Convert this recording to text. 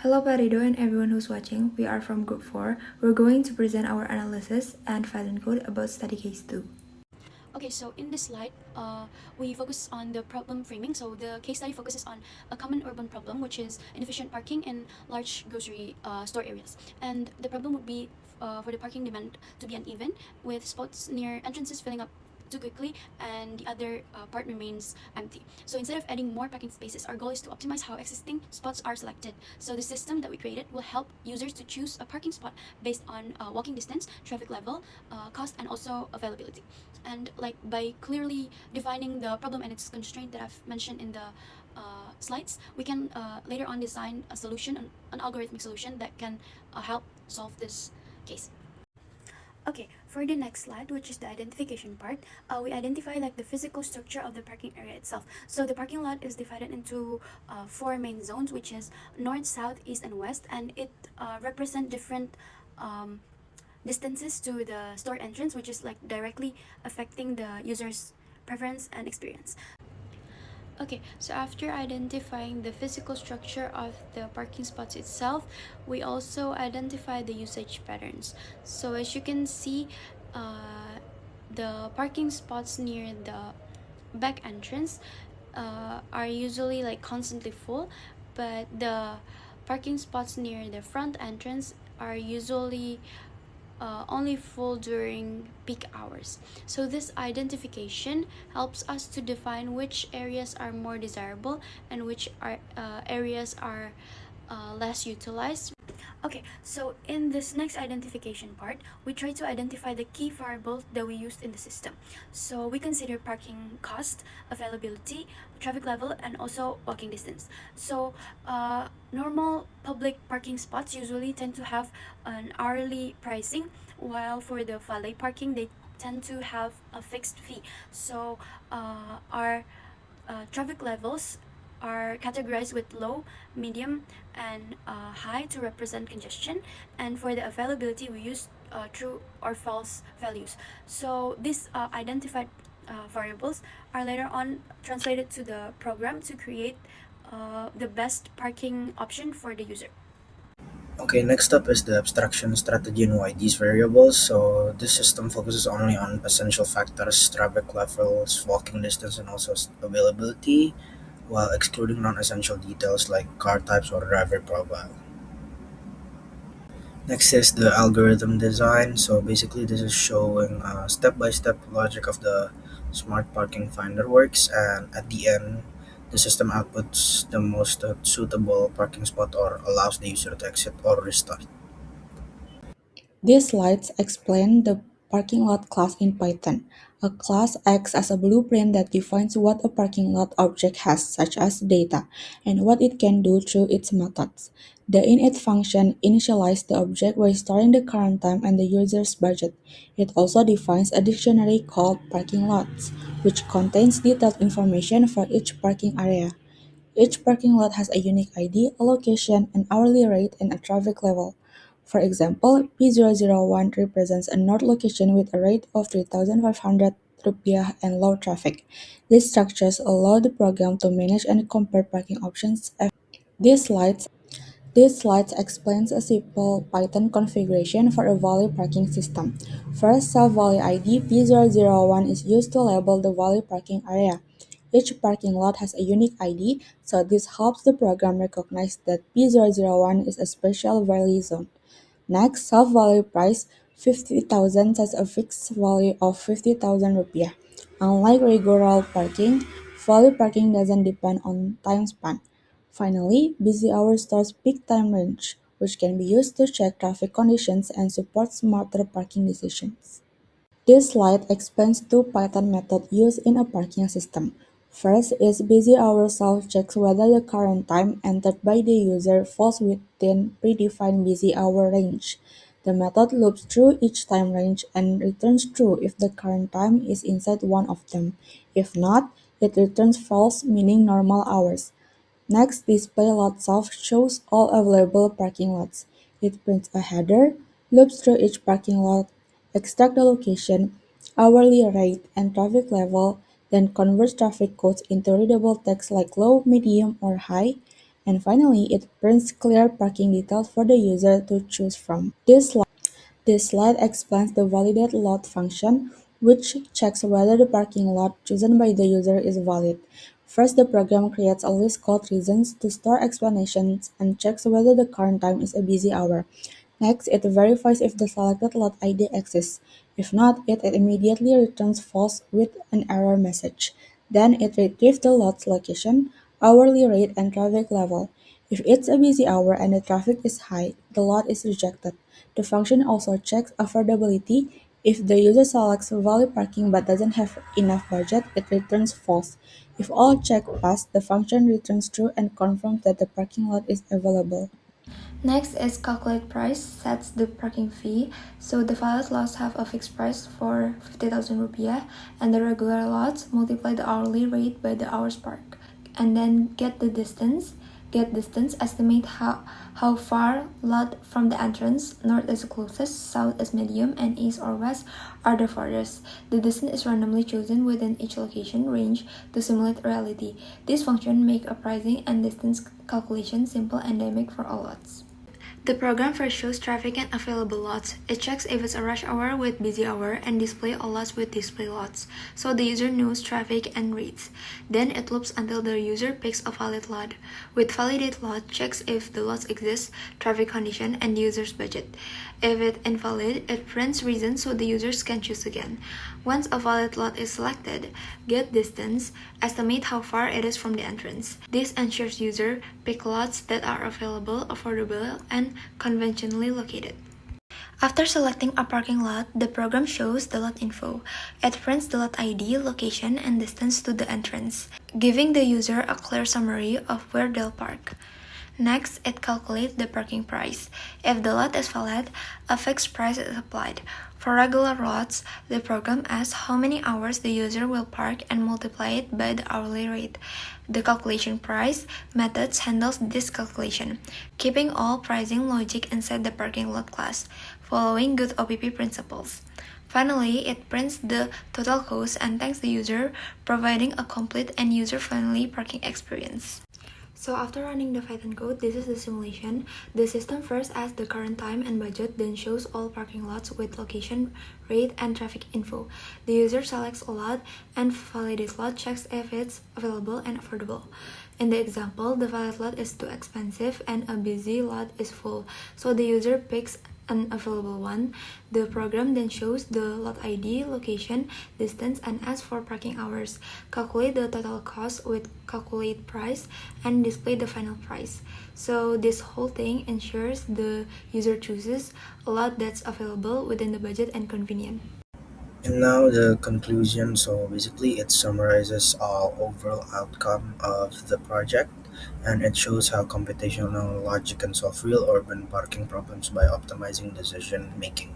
Hello Parido and everyone who's watching. We are from Group 4. We're going to present our analysis and file and code about study case 2. Okay, so in this slide, we focus on the problem framing. So the case study focuses on a common urban problem, which is inefficient parking in large grocery store areas. And the problem would be for the parking demand to be uneven, with spots near entrances filling up too quickly and the other part remains empty. So instead of adding more parking spaces, our goal is to optimize how existing spots are selected. So the system that we created will help users to choose a parking spot based on walking distance, traffic level, cost, and also availability. And like by clearly defining the problem and its constraint that I've mentioned in the slides, we can later on design a solution, an algorithmic solution that can help solve this case. Okay, for the next slide, which is the identification part, we identify like the physical structure of the parking area itself. So the parking lot is divided into four main zones, which is north, south, east, and west, and it represent different um, distances to the store entrance, which is like directly affecting the user's preference and experience. Okay, so after identifying the physical structure of the parking spots itself, we also identify the usage patterns. So as you can see, the parking spots near the back entrance are usually like constantly full, but the parking spots near the front entrance are usually only full during peak hours. So this identification helps us to define which areas are more desirable and which areas are less utilized. Okay, so in this next identification part, we try to identify the key variables that we used in the system. So we consider parking cost, availability, traffic level, and also walking distance. So normal public parking spots usually tend to have an hourly pricing, while for the valet parking, they tend to have a fixed fee. So our traffic levels are categorized with low, medium, and high to represent congestion. And for the availability, we use true or false values. So these identified variables are later on translated to the program to create the best parking option for the user. Okay, next up is the abstraction strategy and why these variables. So this system focuses only on essential factors, traffic levels, walking distance, and also availability, while excluding non-essential details like car types or driver profile. Next is the algorithm design. So basically, this is showing step-by-step logic of the smart parking finder works, and at the end, the system outputs the most suitable parking spot or allows the user to exit or restart. These slides explain the parking lot class in Python. A class acts as a blueprint that defines what a parking lot object has, such as data, and what it can do through its methods. The init function initializes the object by storing the current time and the user's budget. It also defines a dictionary called parking lots, which contains detailed information for each parking area. Each parking lot has a unique ID, a location, an hourly rate, and a traffic level. For example, P001 represents a north location with a rate of 3,500 rupiah and low traffic. These structures allow the program to manage and compare parking options. These slides this slide explains a simple Python configuration for a valet parking system. First, self-valet ID P001 is used to label the valet parking area. Each parking lot has a unique ID, so this helps the program recognize that P001 is a special valet zone. Next, self-value price 50,000 sets a fixed value of 50,000 rupiah. Unlike regular parking, value parking doesn't depend on time span. Finally, busy hours starts peak time range, which can be used to check traffic conditions and support smarter parking decisions. This slide explains two Python methods used in a parking system. First is busy hour self checks whether the current time entered by the user falls within predefined busy hour range. The method loops through each time range and returns true if the current time is inside one of them. If not, it returns false, meaning normal hours. Next, display lot self shows all available parking lots. It prints a header, loops through each parking lot, extracts the location, hourly rate, and traffic level, then converts traffic codes into readable text like low, medium, or high, And finally, it prints clear parking details for the user to choose from. This slide explains the validate lot function, which checks whether the parking lot chosen by the user is valid. First, the program creates a list called reasons to store explanations and checks whether the current time is a busy hour. Next, it verifies if the selected lot ID exists. If not, it immediately returns false with an error message. Then it retrieves the lot's location, hourly rate, and traffic level. If it's a busy hour and the traffic is high, the lot is rejected. The function also checks affordability. If the user selects value parking but doesn't have enough budget, it returns false. If all checks pass, the function returns true and confirms that the parking lot is available. Next is calculate price, sets the parking fee. So the valid lots have a fixed price for 50,000 rupiah and the regular lots multiply the hourly rate by the hours parked. And then get distance, estimate how far lot from the entrance, north is the closest, south is medium, and east or west are the farthest. The distance is randomly chosen within each location range to simulate reality. This function make a pricing and distance calculation simple and dynamic for all lots. The program first shows traffic and available lots. It checks if it's a rush hour with busy hour and display all lots with display lots, so the user knows traffic and rates. Then it loops until the user picks a valid lot. With validate lot, checks if the lots exist, traffic condition, and the user's budget. If it's invalid, it prints reasons so the users can choose again. Once a valid lot is selected, get distance, estimate how far it is from the entrance. This ensures user pick lots that are available, affordable, and conventionally located. After selecting a parking lot, the program shows the lot info. It prints the lot ID, location, and distance to the entrance, giving the user a clear summary of where they'll park. Next, it calculates the parking price. If the lot is valid, a fixed price is applied. For regular lots, the program asks how many hours the user will park and multiply it by the hourly rate. The calculation price methods handles this calculation, keeping all pricing logic inside the parking lot class, following good OPP principles. Finally, it prints the total cost and thanks the user, providing a complete and user-friendly parking experience. So after running the Python code, this is the simulation. The system first asks the current time and budget, then shows all parking lots with location, rate, and traffic info. The user selects a lot and validates lot checks if it's available and affordable. In the example, the valid lot is too expensive and a busy lot is full, so the user picks an available one. The program then shows the lot ID, location, distance, and asks for parking hours. Calculate the total cost with calculate price and display the final price. So this whole thing ensures the user chooses a lot that's available within the budget and convenient. And now the conclusion. So basically, it summarizes all overall outcome of the project, and it shows how computational logic can solve real urban parking problems by optimizing decision making.